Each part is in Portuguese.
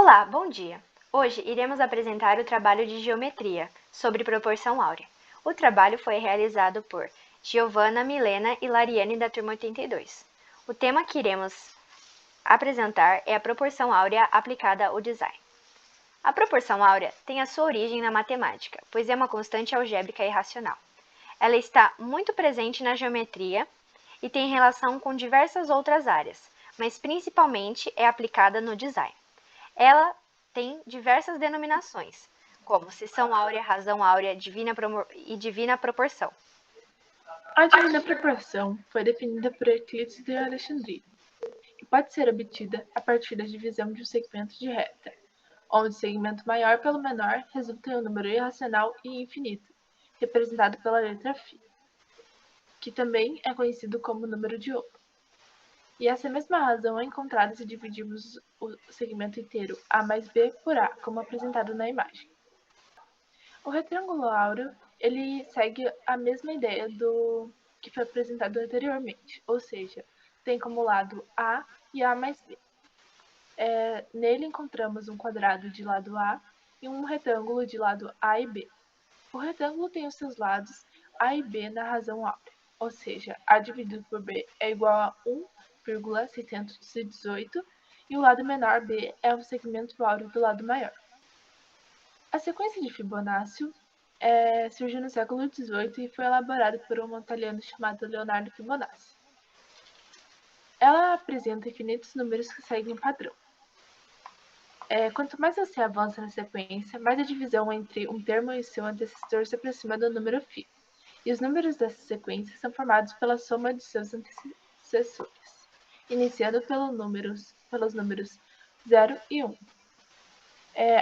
Olá, bom dia! Hoje iremos apresentar o trabalho de geometria sobre proporção áurea. O trabalho foi realizado por Giovana, Milena e Lariane da turma 82. O tema que iremos apresentar é a proporção áurea aplicada ao design. A proporção áurea tem a sua origem na matemática, pois é uma constante algébrica irracional. Ela está muito presente na geometria e tem relação com diversas outras áreas, mas principalmente é aplicada no design. Ela tem diversas denominações, como seção áurea, razão áurea e divina proporção. A divina proporção foi definida por Euclides de Alexandria e pode ser obtida a partir da divisão de um segmento de reta, onde o segmento maior pelo menor resulta em um número irracional e infinito, representado pela letra φ, que também é conhecido como número de ouro. E essa mesma razão é encontrada se dividirmos o segmento inteiro A mais B por A, como apresentado na imagem. O retângulo áureo, ele segue a mesma ideia do que foi apresentado anteriormente, ou seja, tem como lado A e A mais B. Nele encontramos um quadrado de lado A e um retângulo de lado A e B. O retângulo tem os seus lados A e B na razão áurea, ou seja, A dividido por B é igual a 1,618 e o lado menor B é o segmento áureo do lado maior. A sequência de Fibonacci surgiu no século XVIII e foi elaborada por um italiano chamado Leonardo Fibonacci. Ela apresenta infinitos números que seguem um padrão. Quanto mais você avança na sequência, mais a divisão entre um termo e seu antecessor se aproxima do número φ. E os números dessa sequência são formados pela soma de seus antecessores, iniciando pelos números 0 e 1.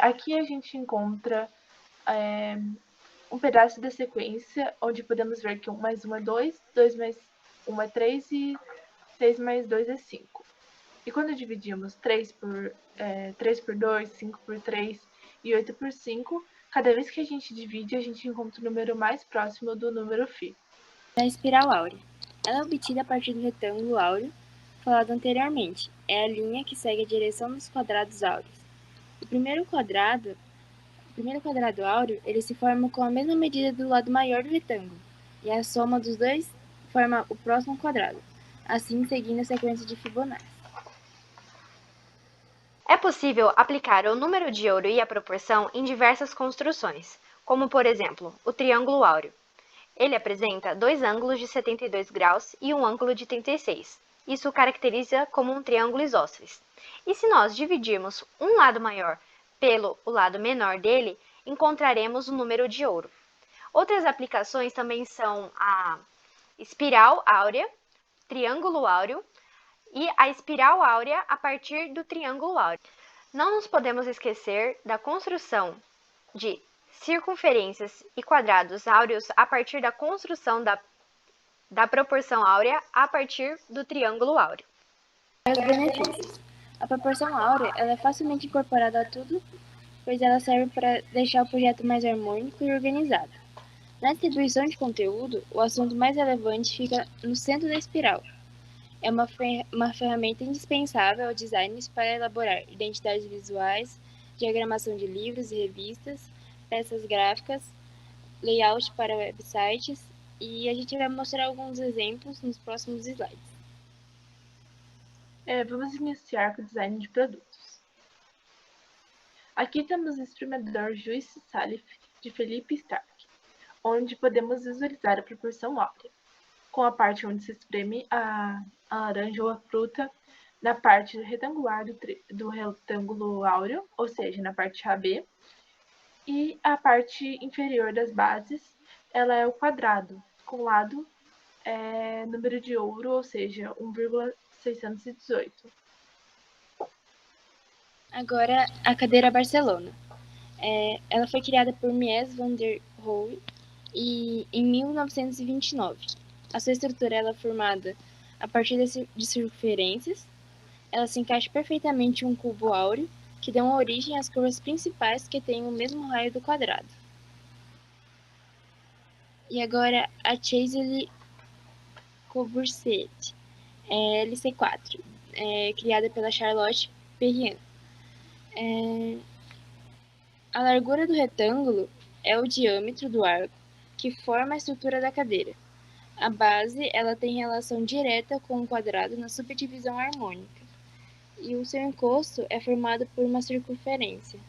Aqui a gente encontra um pedaço da sequência, onde podemos ver que 1 mais 1 é 2, 2 mais 1 é 3 e 6 mais 2 é 5. E quando dividimos 3 por 2, 5 por 3 e 8 por 5, cada vez que a gente divide, a gente encontra o número mais próximo do número φ. A espiral áurea. Ela é obtida a partir do retângulo áureo, falado anteriormente. É a linha que segue a direção dos quadrados áureos. O primeiro quadrado áureo, ele se forma com a mesma medida do lado maior do retângulo, e a soma dos dois forma o próximo quadrado, assim seguindo a sequência de Fibonacci. É possível aplicar o número de ouro e a proporção em diversas construções, como por exemplo, o triângulo áureo. Ele apresenta dois ângulos de 72 graus e um ângulo de 36. Isso o caracteriza como um triângulo isósceles. E se nós dividirmos um lado maior pelo lado menor dele, encontraremos o número de ouro. Outras aplicações também são a espiral áurea, triângulo áureo e a espiral áurea a partir do triângulo áureo. Não nos podemos esquecer da construção de circunferências e quadrados áureos a partir da construção da proporção áurea a partir do triângulo áureo. Os benefícios. A proporção áurea ela é facilmente incorporada a tudo, pois ela serve para deixar o projeto mais harmônico e organizado. Na distribuição de conteúdo, o assunto mais relevante fica no centro da espiral. É uma ferramenta indispensável ao design para elaborar identidades visuais, diagramação de livros e revistas, peças gráficas, layout para websites, e a gente vai mostrar alguns exemplos nos próximos slides. Vamos iniciar com o design de produtos. Aqui temos o espremedor Juice Salif de Philippe Starck, onde podemos visualizar a proporção áurea, com a parte onde se espreme a laranja ou a fruta na parte retangular do retângulo áureo, ou seja, na parte AB, e a parte inferior das bases, ela é o quadrado, com lado número de ouro, ou seja, 1,618. Agora, a cadeira Barcelona. Ela foi criada por Mies van der Rohe em 1929. A sua estrutura ela é formada a partir de circunferências. Ela se encaixa perfeitamente em um cubo áureo, que dão origem às curvas principais que têm o mesmo raio do quadrado. E agora a Chasely Courvoisier, LC4, criada pela Charlotte Perriand. A largura do retângulo é o diâmetro do arco que forma a estrutura da cadeira. A base ela tem relação direta com o quadrado na subdivisão harmônica, e o seu encosto é formado por uma circunferência.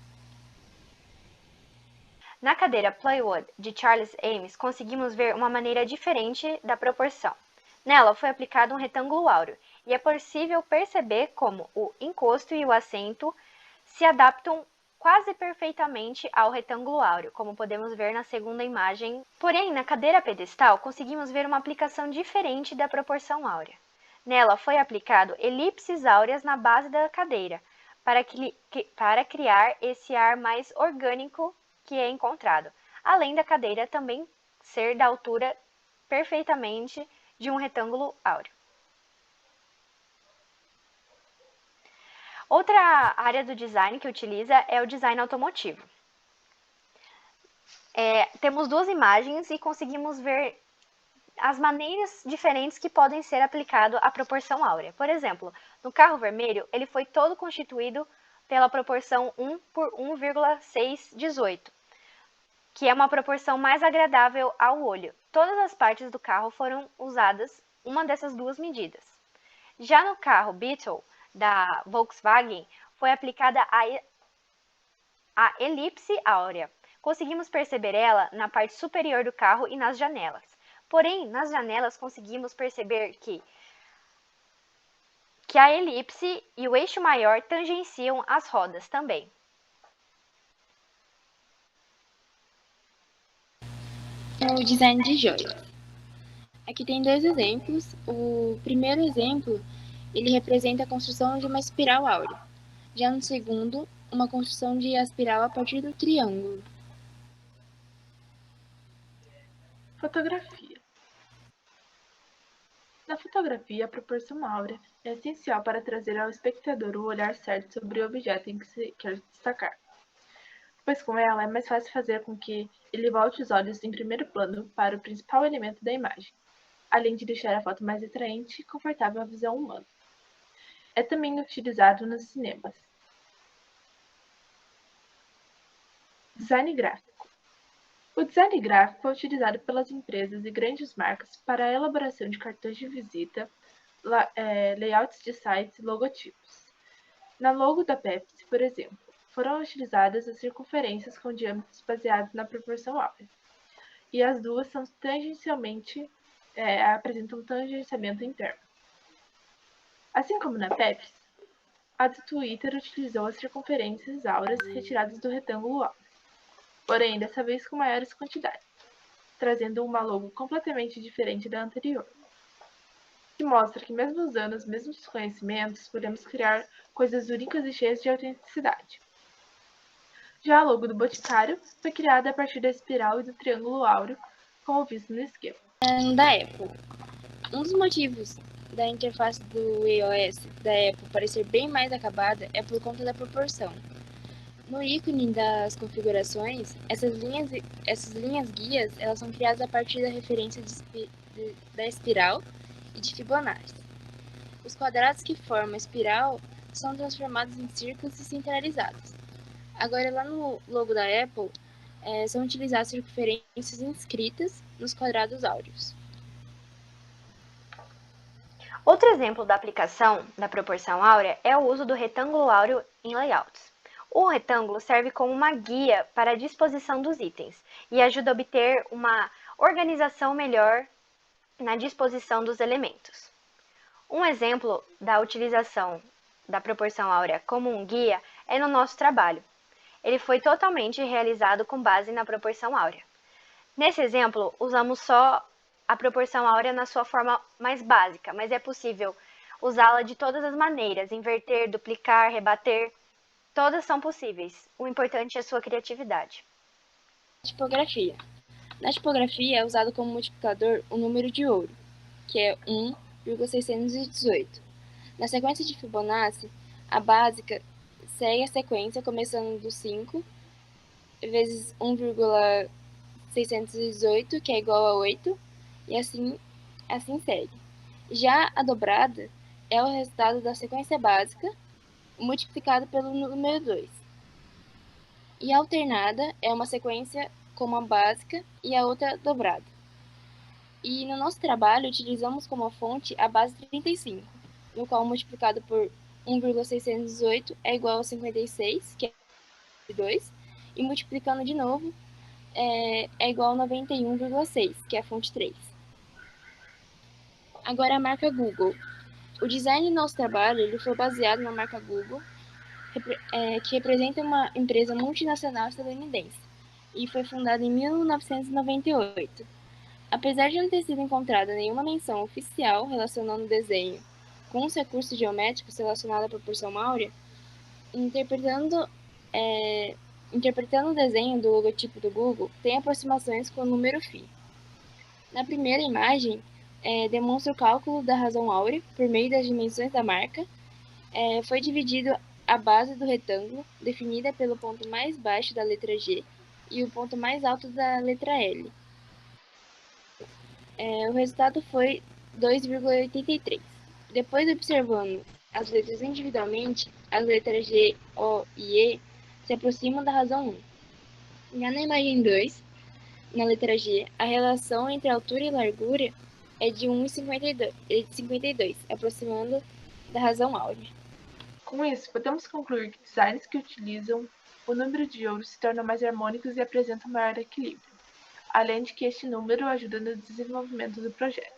Na cadeira Plywood de Charles Ames, conseguimos ver uma maneira diferente da proporção. Nela foi aplicado um retângulo áureo, e é possível perceber como o encosto e o assento se adaptam quase perfeitamente ao retângulo áureo, como podemos ver na segunda imagem. Porém, na cadeira pedestal, conseguimos ver uma aplicação diferente da proporção áurea. Nela foi aplicado elipses áureas na base da cadeira, para criar esse ar mais orgânico que é encontrado, além da cadeira também ser da altura perfeitamente de um retângulo áureo. Outra área do design que utiliza é o design automotivo. Temos duas imagens e conseguimos ver as maneiras diferentes que podem ser aplicado à proporção áurea. Por exemplo, no carro vermelho, ele foi todo constituído pela proporção 1 por 1,618, que é uma proporção mais agradável ao olho. Todas as partes do carro foram usadas uma dessas duas medidas. Já no carro Beetle, da Volkswagen, foi aplicada a elipse áurea. Conseguimos perceber ela na parte superior do carro e nas janelas. Porém, nas janelas conseguimos perceber que a elipse e o eixo maior tangenciam as rodas também. O design de joias. Aqui tem dois exemplos. O primeiro exemplo, ele representa a construção de uma espiral áurea. Já no segundo, uma construção de espiral a partir do triângulo. Fotografia. Na fotografia, a proporção áurea é essencial para trazer ao espectador o olhar certo sobre o objeto em que se quer destacar, pois com ela é mais fácil fazer com que ele volte os olhos em primeiro plano para o principal elemento da imagem, além de deixar a foto mais atraente e confortável à visão humana. É também utilizado nos cinemas. Design gráfico. O design gráfico é utilizado pelas empresas e grandes marcas para a elaboração de cartões de visita, layouts de sites e logotipos. Na logo da Pepsi, por exemplo, foram utilizadas as circunferências com diâmetros baseados na proporção áurea, e as duas são apresentam tangenciamento interno. Assim como na Pepsi, a do Twitter utilizou as circunferências áureas retiradas do retângulo áureo, porém dessa vez com maiores quantidades, trazendo uma logo completamente diferente da anterior, que mostra que mesmo usando os mesmos conhecimentos, podemos criar coisas únicas e cheias de autenticidade. Já a logo do Boticário foi criada a partir da espiral e do triângulo áureo, como visto no esquema. Da Apple. Um dos motivos da interface do iOS da Apple parecer bem mais acabada é por conta da proporção. No ícone das configurações, essas linhas guias elas são criadas a partir da referência da espiral e de Fibonacci. Os quadrados que formam a espiral são transformados em círculos e centralizados. Agora, lá no logo da Apple, são utilizadas circunferências inscritas nos quadrados áureos. Outro exemplo da aplicação da proporção áurea é o uso do retângulo áureo em layouts. O retângulo serve como uma guia para a disposição dos itens e ajuda a obter uma organização melhor na disposição dos elementos. Um exemplo da utilização da proporção áurea como um guia é no nosso trabalho. Ele foi totalmente realizado com base na proporção áurea. Nesse exemplo, usamos só a proporção áurea na sua forma mais básica, mas é possível usá-la de todas as maneiras, inverter, duplicar, rebater, todas são possíveis. O importante é a sua criatividade. Tipografia. Na tipografia é usado como multiplicador o número de ouro, que é 1,618. Na sequência de Fibonacci, a básica segue a sequência começando do 5 vezes 1,618, que é igual a 8, e assim segue. Já a dobrada é o resultado da sequência básica multiplicado pelo número 2. E a alternada é uma sequência como a básica e a outra dobrada. E no nosso trabalho, utilizamos como fonte a base 35, no qual multiplicado por 1,618 é igual a 56, que é 2, e multiplicando de novo é igual a 91,6, que é a fonte 3. Agora a marca Google. O design do nosso trabalho ele foi baseado na marca Google, que representa uma empresa multinacional estadunidense, e foi fundada em 1998. Apesar de não ter sido encontrada nenhuma menção oficial relacionando o desenho com os recursos geométricos relacionados à proporção áurea, interpretando o desenho do logotipo do Google, tem aproximações com o número φ. Na primeira imagem, demonstra o cálculo da razão áurea por meio das dimensões da marca. Foi dividido a base do retângulo, definida pelo ponto mais baixo da letra G e o ponto mais alto da letra L. O resultado foi 2,83. Depois, observando as letras individualmente, as letras G, O e E se aproximam da razão 1. Já na imagem 2, na letra G, a relação entre altura e largura é de 1,52, aproximando da razão áurea. Com isso, podemos concluir que designs que utilizam o número de ouro se tornam mais harmônicos e apresentam maior equilíbrio, além de que este número ajuda no desenvolvimento do projeto.